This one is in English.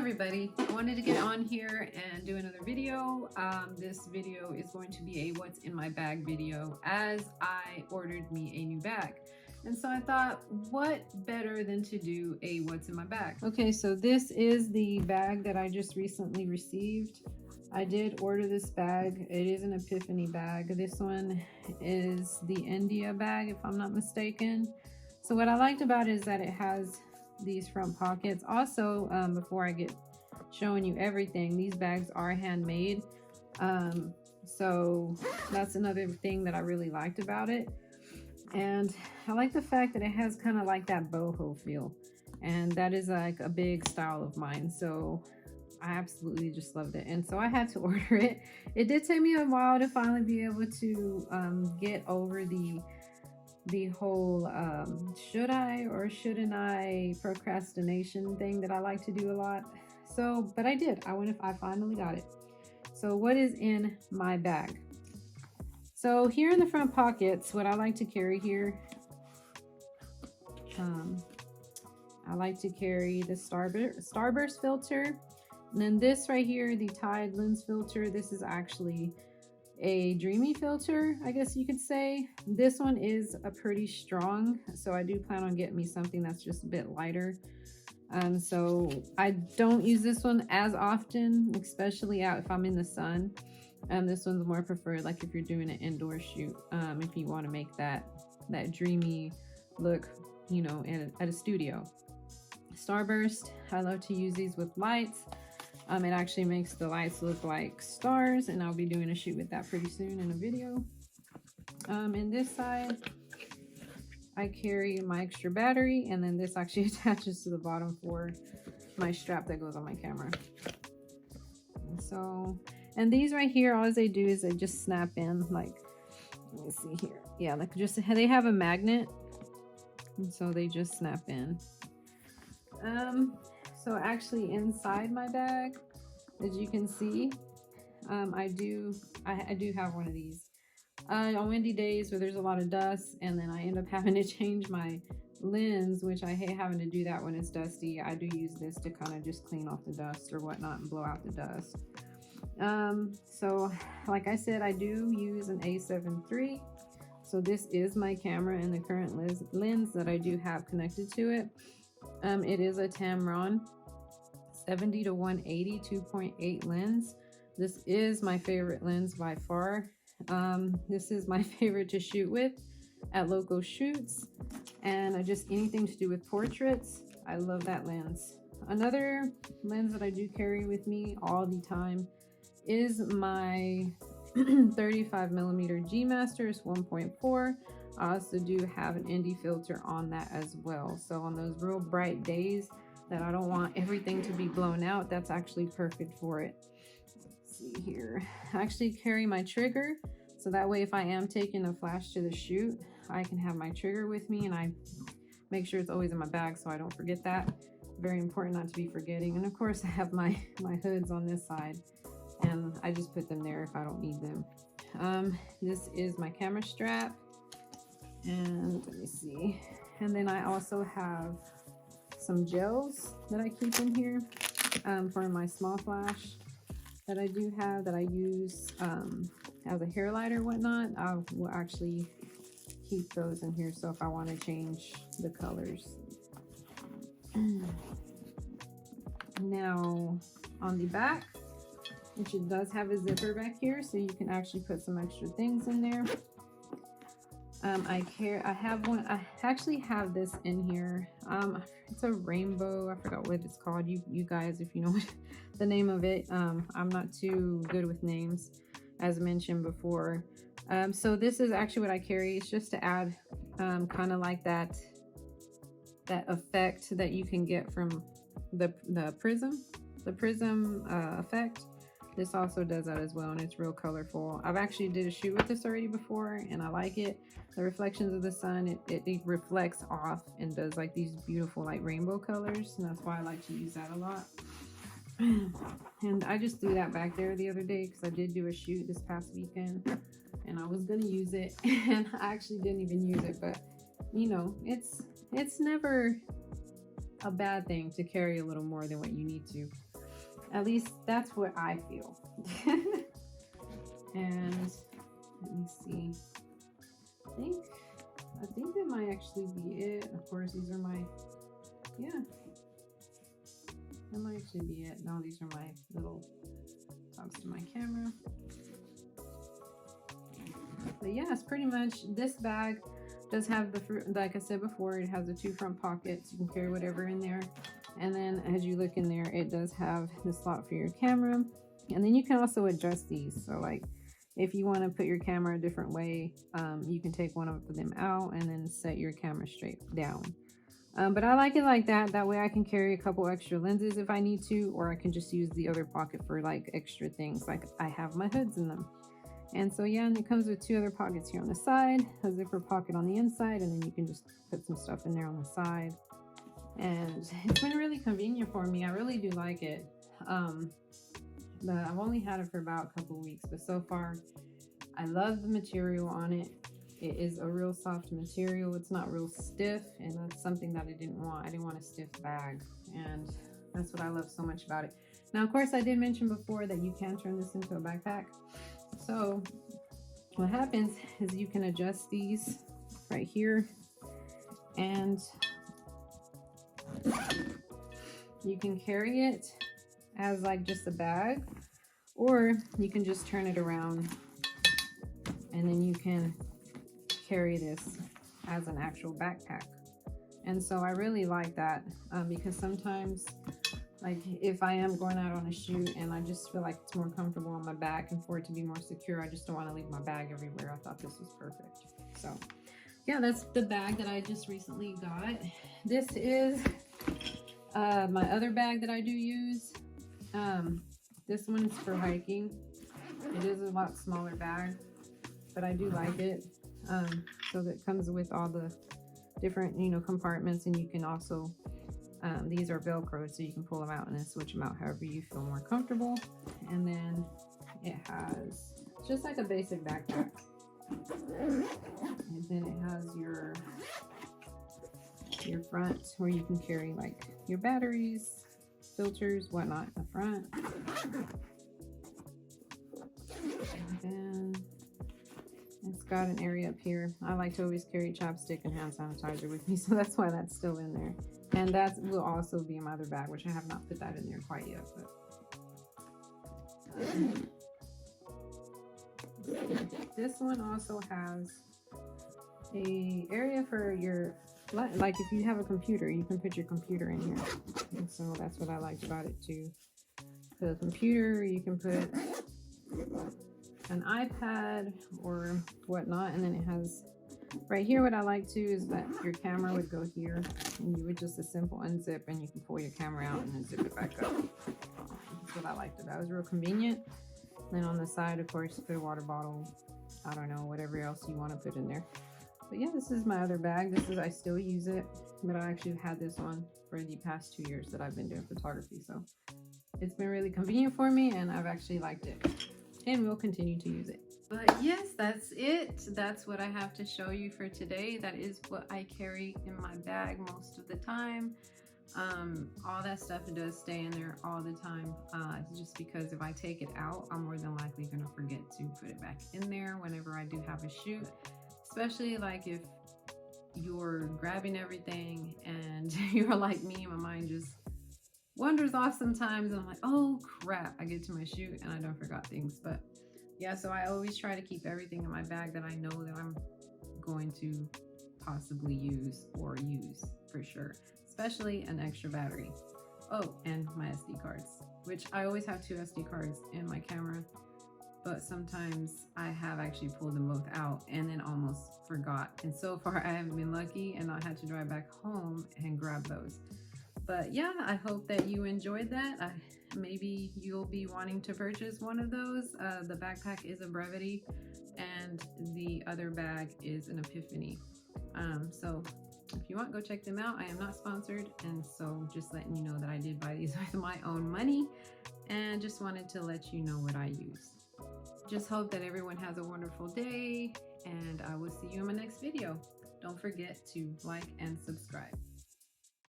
everybody, I wanted to get on here and do another video. This video is going to be a what's in my bag video as I ordered me a new bag. And so I thought, what better than to do a what's in my bag? Okay, so this is the bag that I just recently received. I did order this bag. It is an Epiphany bag. This one is the India bag, if I'm not mistaken. So what I liked about it is that it has these front pockets. Also, before I get showing you everything, these bags are handmade. So that's another thing that I really liked about it. And I like the fact that it has kind of like that boho feel, and that is like a big style of mine. So I absolutely just loved it, and so I had to order it. It did take me a while to finally be able to get over the whole should I or shouldn't I procrastination thing that I like to do a lot. So, but I did. I finally got it. So what is in my bag? So here in the front pockets, what I like to carry here, I like to carry the Starburst filter. And then this right here, the Tide lens filter. This is actually a dreamy filter, I guess you could say. This one is a pretty strong, so I do plan on getting me something that's just a bit lighter. So I don't use this one as often, especially out if I'm in the sun. This one's more preferred like if you're doing an indoor shoot, if you want to make that dreamy look, you know, at a studio. Starburst, I love to use these with lights. It actually makes the lights look like stars, and I'll be doing a shoot with that pretty soon in a video. In this side, I carry my extra battery, and then this actually attaches to the bottom for my strap that goes on my camera. And these right here, all they do is they just snap in, like, let me see here. Yeah, like just, they have a magnet, and so they just snap in. So actually inside my bag, as you can see, I do have one of these. On windy days where there's a lot of dust and then I end up having to change my lens, which I hate having to do that when it's dusty, I do use this to kind of just clean off the dust or whatnot and blow out the dust. So like I said, I do use an A7 III. So this is my camera and the current lens that I do have connected to it. It is a Tamron 70-180 2.8 lens. This is my favorite lens by far. This is my favorite to shoot with at local shoots and just anything to do with portraits. I love that lens. Another lens that I do carry with me all the time is my 35mm G Masters 1.4. I also do have an Indy filter on that as well. So on those real bright days that I don't want everything to be blown out, that's actually perfect for it. Let's see here. I actually carry my trigger, so that way if I am taking a flash to the shoot, I can have my trigger with me, and I make sure it's always in my bag so I don't forget that. Very important not to be forgetting. And of course I have my hoods on this side, and I just put them there if I don't need them. This is my camera strap, and let me see. And then I also have some gels that I keep in here for my small flash that I do have that I use as a hair light or whatnot. I will actually keep those in here, so if I want to change the colors. Now on the back, which it does have a zipper back here, so you can actually put some extra things in there. I actually have this in here. It's a rainbow. I forgot what it's called. You guys, if you know the name of it. I'm not too good with names, as mentioned before. So this is actually what I carry. It's just to add kind of like that effect that you can get from the prism effect. This also does that as well, and it's real colorful. I've actually did a shoot with this already before, and I like it. The reflections of the sun, it reflects off and does like these beautiful like rainbow colors, and that's why I like to use that a lot. And I just threw that back there the other day because I did do a shoot this past weekend, and I was gonna use it, and I actually didn't even use it. But you know, it's never a bad thing to carry a little more than what you need to. At least that's what I feel. And let me see. I think that might actually be it. Of course, these are my, yeah, that might actually be it. No, these are my little tops to my camera. But yeah, it's pretty much, this bag does have the fruit, like I said before, it has the 2 front pockets. You can carry whatever in there. And then as you look in there, it does have the slot for your camera. And then you can also adjust these. So like if you want to put your camera a different way, you can take one of them out and then set your camera straight down. But I like it like that. That way I can carry a couple extra lenses if I need to, or I can just use the other pocket for like extra things. Like I have my hoods in them. And so yeah, and it comes with 2 other pockets here on the side, a zipper pocket on the inside, and then you can just put some stuff in there on the side. And it's been really convenient for me. I really do like it. But I've only had it for about a couple weeks, but so far I love the material on it. It is a real soft material. It's not real stiff, and that's something that I didn't want. I didn't want a stiff bag, and that's what I love so much about it. Now, of course, I did mention before that you can turn this into a backpack. So what happens is you can adjust these right here, and you can carry it as like just a bag, or you can just turn it around and then you can carry this as an actual backpack. And so I really like that because sometimes, like if I am going out on a shoot and I just feel like it's more comfortable on my back, and for it to be more secure, I just don't want to leave my bag everywhere. I thought this was perfect. So yeah, that's the bag that I just recently got. This is my other bag that I do use. This one is for hiking. It is a lot smaller bag, but I do like it. So that comes with all the different, compartments, and you can also, these are Velcro, so you can pull them out and then switch them out however you feel more comfortable. And then it has just like a basic backpack. And then it has your front where you can carry like your batteries, filters, whatnot in the front. And then it's got an area up here. I like to always carry chapstick and hand sanitizer with me, so that's why that's still in there. And that will also be in my other bag, which I have not put that in there quite yet. But this one also has a area for your, like if you have a computer, you can put your computer in here. And so that's what I liked about it too. The computer, you can put an iPad or whatnot, and then it has right here, what I like too is that your camera would go here, and you would just a simple unzip and you can pull your camera out and then zip it back up. That's what I liked about it. It was real convenient. And then on the side, of course, put a water bottle, I don't know, whatever else you want to put in there. But yeah, this is my other bag. I still use it, but I actually had this one for the past 2 years that I've been doing photography. So it's been really convenient for me, and I've actually liked it, and will continue to use it. But yes, that's it. That's what I have to show you for today. That is what I carry in my bag most of the time. All that stuff does stay in there all the time, just because if I take it out, I'm more than likely going to forget to put it back in there whenever I do have a shoot. Especially like if you're grabbing everything and you're like me, my mind just wanders off sometimes, and I'm like, oh crap, I get to my shoot and I don't forgot things. But yeah, so I always try to keep everything in my bag that I know that I'm going to possibly use or use for sure, especially an extra battery. Oh, and my SD cards, which I always have 2 SD cards in my camera, but sometimes I have actually pulled them both out and then almost forgot. And so far I have been lucky and not had to drive back home and grab those. But yeah, I hope that you enjoyed that. Maybe you'll be wanting to purchase one of those. The backpack is a Brevity and the other bag is an Epiphany. So if you want, go check them out. I am not sponsored, and so just letting you know that I did buy these with my own money, and just wanted to let you know what I use. Just hope that everyone has a wonderful day, and I will see you in my next video. Don't forget to like and subscribe.